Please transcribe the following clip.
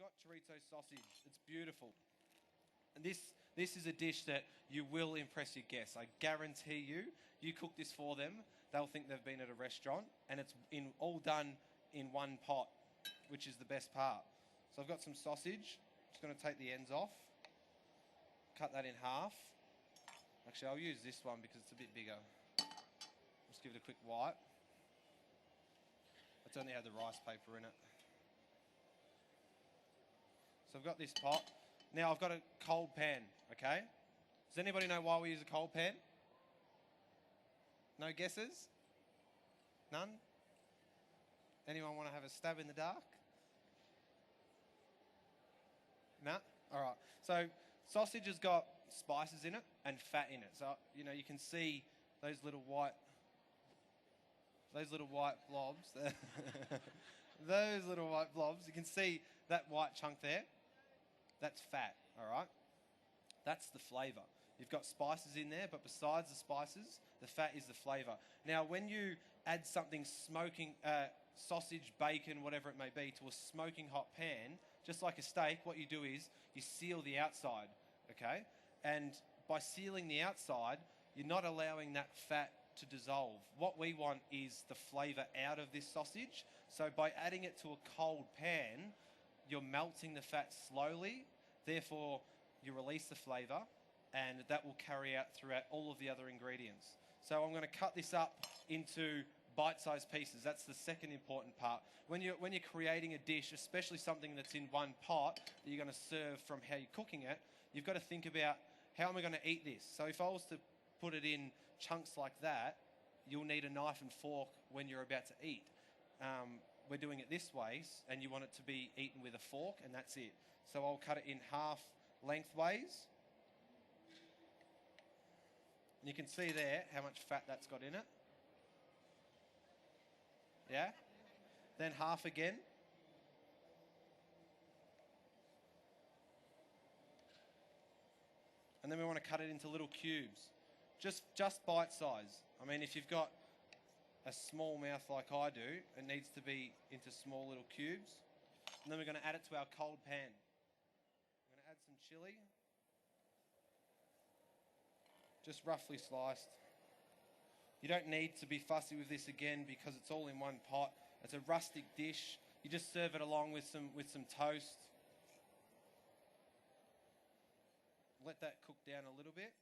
got chorizo sausage. It's beautiful. And this is a dish that you will impress your guests. I guarantee you, you cook this for them, they'll think they've been at a restaurant, and it's all done in one pot, which is the best part. So I've got some sausage. Just going to take the ends off, cut that in half. Actually, I'll use this one because it's a bit bigger. Just give it a quick wipe. It's only had the rice paper in it. So I've got this pot. Now I've got a cold pan, okay? Does anybody know why we use a cold pan? No guesses? None? Anyone want to have a stab in the dark? No? All right. So sausage has got spices in it and fat in it. So, you can see those little white blobs. Those little white blobs. You can see that white chunk there. That's fat, all right? That's the flavour. You've got spices in there, but besides the spices, the fat is the flavour. Now, when you add something smoking, sausage, bacon, whatever it may be, to a smoking hot pan, just like a steak, what you do is you seal the outside, okay? And by sealing the outside, you're not allowing that fat to dissolve. What we want is the flavour out of this sausage. So by adding it to a cold pan, you're melting the fat slowly, therefore you release the flavour, and that will carry out throughout all of the other ingredients. So I'm going to cut this up into bite-sized pieces. That's the second important part. When you're creating a dish, especially something that's in one pot that you're going to serve from how you're cooking it, you've got to think about, how am I going to eat this? So if I was to put it in chunks like that, you'll need a knife and fork when you're about to eat. We're doing it this way, and you want it to be eaten with a fork, and that's it. So I'll cut it in half lengthways. And you can see there how much fat that's got in it. Yeah? Then half again. And then we want to cut it into little cubes. Just bite size. I mean, if you've got a small mouth like I do, it needs to be into small little cubes. And then we're going to add it to our cold pan. I'm going to add some chilli. Just roughly sliced. You don't need to be fussy with this again because it's all in one pot. It's a rustic dish. You just serve it along with some toast. Let that cook down a little bit.